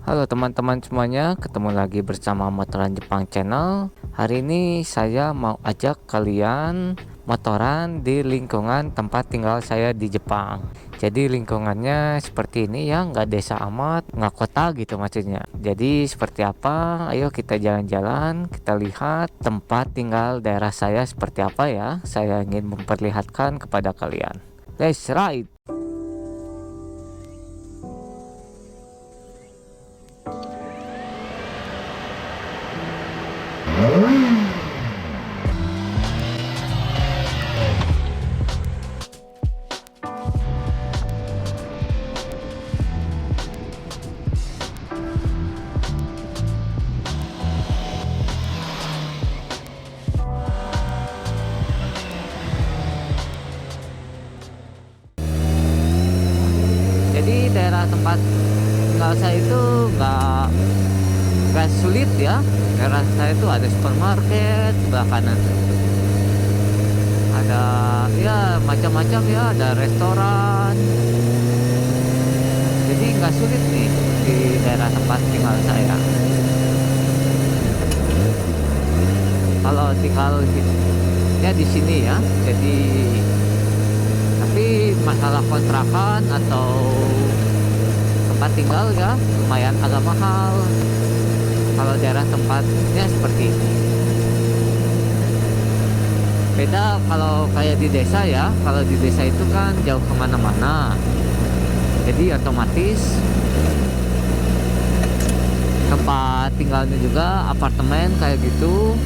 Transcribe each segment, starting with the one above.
Halo teman-teman semuanya, ketemu lagi bersama Motoran Jepang Channel. Hari ini saya mau ajak kalian motoran di lingkungan tempat tinggal saya di Jepang. Jadi lingkungannya seperti ini ya, nggak desa amat, nggak kota gitu maksudnya. Jadi seperti apa? Ayo kita jalan-jalan, kita lihat tempat tinggal daerah saya seperti apa ya. Saya ingin memperlihatkan kepada kalian. Let's ride! Jadi daerah tempat tinggal saya itu nggak sulit ya. Daerah saya itu ada supermarket sebelah kanan, ada ya macam-macam ya, ada restoran. Jadi nggak sulit nih di daerah tempat tinggal saya. Kalau tinggal ya di sini ya. Jadi tapi masalah kontrakan atau tempat tinggal ya lumayan agak mahal kalau daerah tempatnya seperti ini. Beda kalau kayak di desa ya. Kalau di desa itu kan jauh kemana-mana, jadi otomatis tempat tinggalnya juga apartemen kayak gitu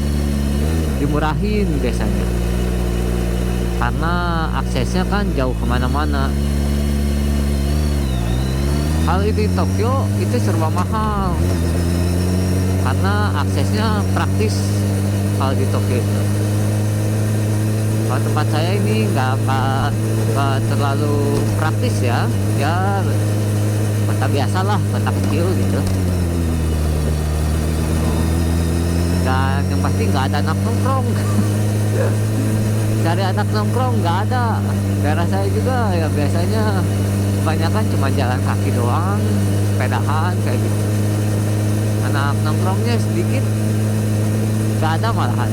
dimurahin biasanya, karena aksesnya kan jauh kemana-mana. Kalau di Tokyo itu serba mahal karena aksesnya praktis. Kalau di Tokyo itu, kalau tempat saya ini nggak terlalu praktis ya. Ya kota biasa lah, kota kecil gitu. Dan yang pasti nggak ada anak nongkrong. Cari anak nongkrong nggak ada. Daerah saya juga ya biasanya kebanyakan cuma jalan kaki doang, sepedahan kayak gitu. Anak nongkrongnya sedikit, nggak ada malahan.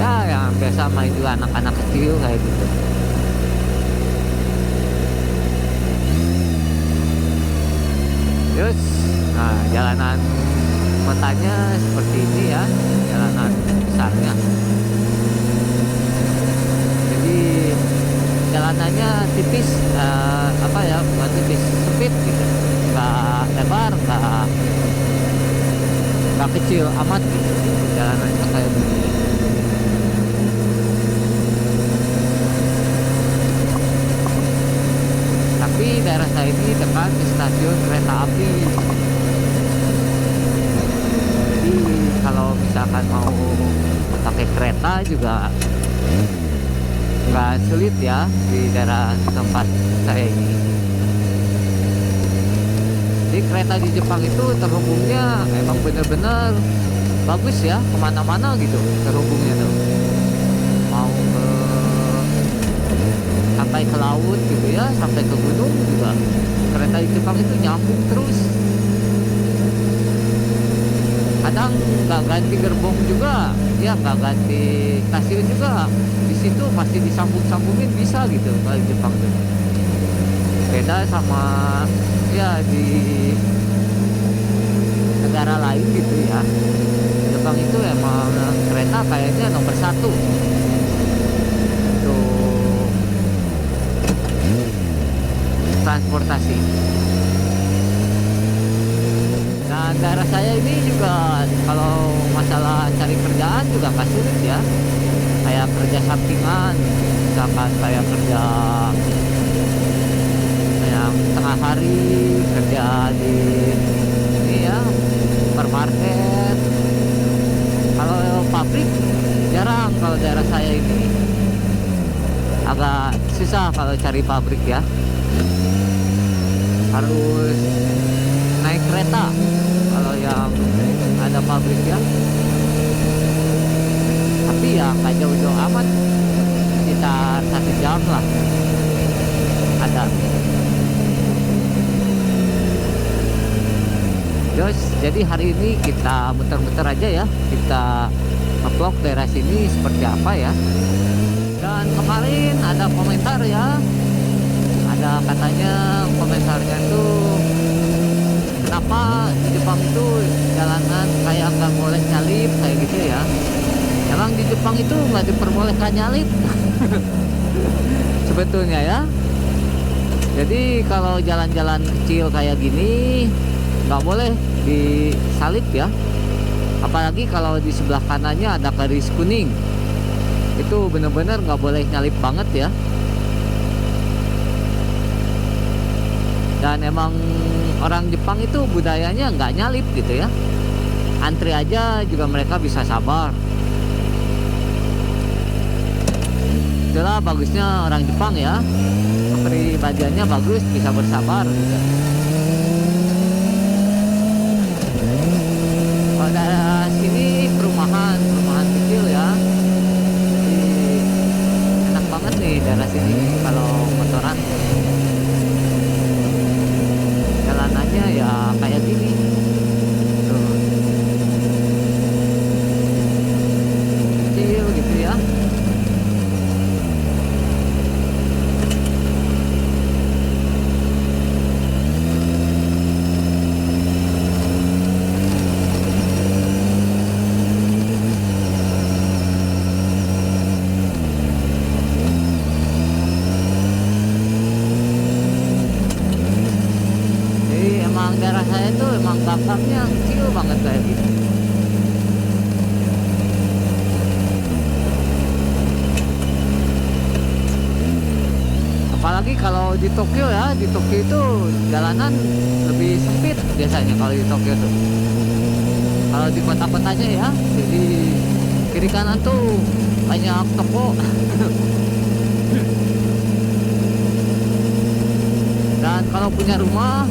Ya yang biasa main juga anak-anak kecil kayak gitu. Terus, nah jalanan kotanya seperti ini ya, jalanan besarnya. Jadi jalanannya tipis, apa ya, bukan tipis, sempit gitu, nggak lebar, nggak kecil amat gitu. Jalanannya kayak begini. Tapi daerah saya ini dekat di stasiun kereta api. Jadi kalau misalkan mau pakai kereta juga nggak sulit ya di daerah tempat saya ini. Jadi kereta di Jepang itu terhubungnya emang bener-bener bagus ya, kemana-mana gitu terhubungnya tuh. Mau sampai ke laut gitu ya, sampai ke gunung juga kereta di Jepang itu nyambung terus. Kadang nggak ganti gerbong juga ya, nggak ganti stasiun juga, di situ masih disambung-sambungin bisa gitu kalau di Jepang tuh. Beda sama ya di negara lain gitu ya. Jepang itu emang kereta kayaknya nomor satu untuk transportasi. Nah daerah saya ini juga kalau masalah cari kerjaan juga nggak sulit ya. Kayak kerja sampingan, misalkan kayak kerja yang tengah hari, kerja di ini ya, supermarket. Kalau pabrik jarang. Kalau daerah saya ini agak susah kalau cari pabrik ya, harus naik kereta kalau yang ada pabrik ya. Tapi ya nggak jauh-jauh amat, sekitar 1 jam lah ada. Terus jadi hari ini kita muter-muter aja ya, kita vlog daerah sini seperti apa ya. Dan kemarin ada komentar ya, ada katanya komentarnya tuh, kenapa di Jepang itu jalanan kayak nggak boleh nyalip kayak gitu ya. Emang di Jepang itu nggak diperbolehkan nyalip sebetulnya ya. Jadi kalau jalan-jalan kecil kayak gini nggak boleh disalip ya. Apalagi kalau di sebelah kanannya ada garis kuning, itu bener-bener nggak boleh nyalip banget ya. Dan emang orang Jepang itu budayanya nggak nyalip gitu ya. Antri aja juga mereka bisa sabar. Itulah bagusnya orang Jepang ya, kepribadiannya bagus, bisa bersabar gitu. Kalau daerah sini perumahan kecil ya. Jadi enak banget nih daerah sini kalau motoran. Jalanannya ya kayak gini. Tuh. Kecil gitu ya. Daerah saya tuh emang gangnya kecil banget kayak gitu. Apalagi kalau di Tokyo ya, di Tokyo itu jalanan lebih sempit biasanya kalau di Tokyo tuh. Kalau di kota-kotanya ya, jadi kiri kanan tuh banyak toko. Dan kalau punya rumah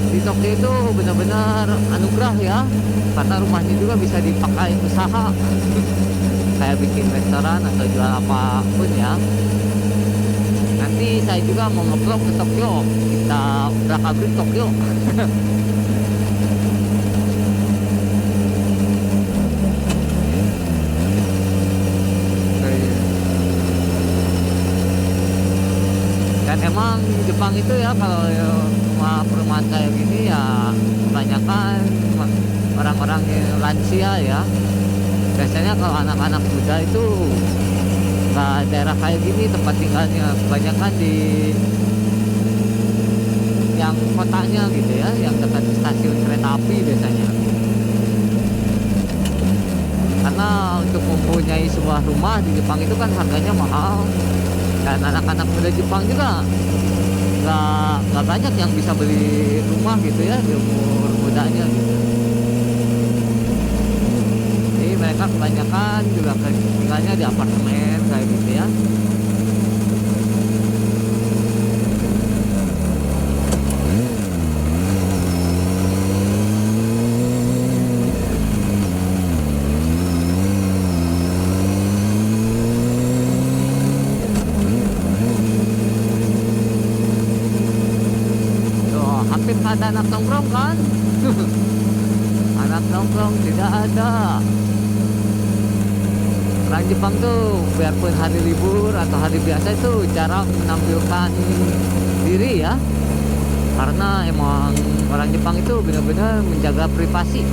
di Tokyo itu benar-benar anugerah ya, karena rumahnya juga bisa dipakai usaha kayak bikin restoran atau jual apapun ya. Nanti saya juga mau nge-vlog ke Tokyo, kita berakabrik Tokyo. Dan emang Jepang itu ya kalau perumahan kayak gini ya kebanyakan orang-orang lansia ya. Biasanya kalau anak-anak muda itu nggak daerah kayak gini tempat tinggalnya, kebanyakan di yang kotanya gitu ya, yang dekat stasiun kereta api biasanya. Karena untuk mempunyai sebuah rumah di Jepang itu kan harganya mahal. Dan anak-anak muda Jepang juga nggak banyak yang bisa beli rumah gitu ya di umur mudanya gitu. Jadi mereka kebanyakan juga tinggalnya di apartemen kayak gitu ya. Ada anak nongkrong kan? Anak nongkrong tidak ada. Orang Jepang tuh biarpun hari libur atau hari biasa itu jarang menampilkan diri ya, karena emang orang Jepang itu benar-benar menjaga privasi.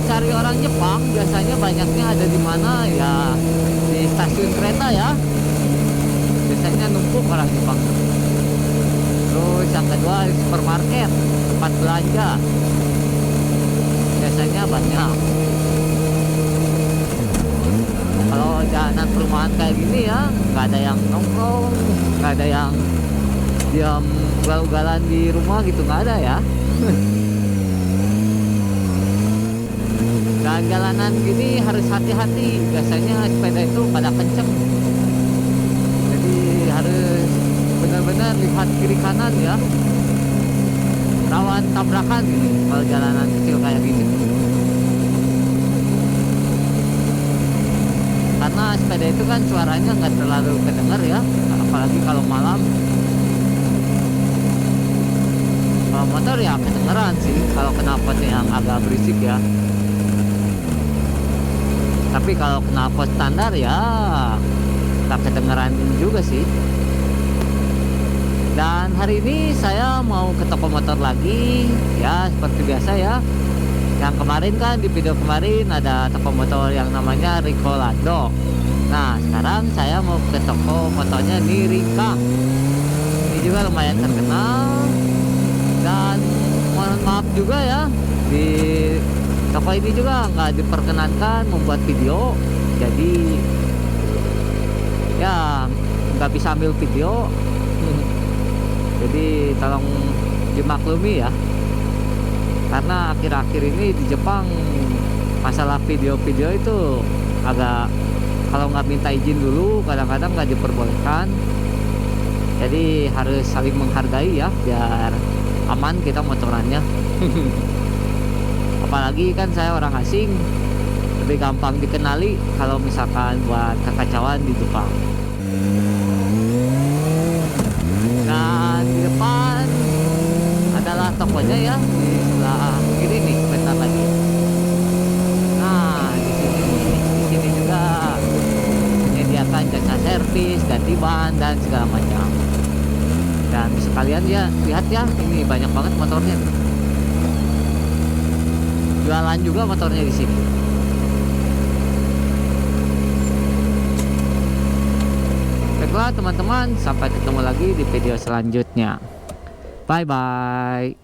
Cari orang Jepang biasanya banyaknya ada di mana ya, di stasiun kereta ya, biasanya numpuk orang Jepang. Terus yang kedua di supermarket, tempat belanja biasanya banyak. Kalau jalanan perumahan kayak gini ya nggak ada yang nongkrong, nggak ada yang diam ugal-ugalan di rumah gitu, nggak ada ya. Dan jalanan gini harus hati-hati, biasanya sepeda itu pada kenceng, jadi harus benar-benar lihat kiri kanan ya, rawan tabrakan ini kalau jalanan kecil kayak gini. Karena sepeda itu kan suaranya nggak terlalu kedengar ya, apalagi kalau malam. Kalau motor ya kedengeran sih kalau knalpot yang agak berisik ya. Tapi kalau knalpot standar ya tak kedengeran juga sih. Dan hari ini saya mau ke toko motor lagi ya, seperti biasa ya. Yang kemarin kan di video kemarin ada toko motor yang namanya Ricolando. Nah sekarang saya mau ke toko motornya di Rika. Ini juga lumayan terkenal. Dan mohon maaf juga ya, di toko ini juga nggak diperkenankan membuat video. Jadi ya nggak bisa ambil video. Jadi tolong dimaklumi ya, karena akhir-akhir ini di Jepang masalah video-video itu agak, kalau nggak minta izin dulu kadang-kadang nggak diperbolehkan. Jadi harus saling menghargai ya, biar aman kita motorannya. Apalagi kan saya orang asing, lebih gampang dikenali kalau misalkan buat kekacauan di Jepang. Dan di depan adalah tokonya ya, di sebelah kiri nih, bentar lagi. Nah di sini juga menyediakan jasa servis, ganti ban dan segala macam. Dan sekalian ya lihat ya, ini banyak banget motornya. Jualan juga motornya di sini. Baiklah teman-teman, sampai ketemu lagi di video selanjutnya. Bye bye.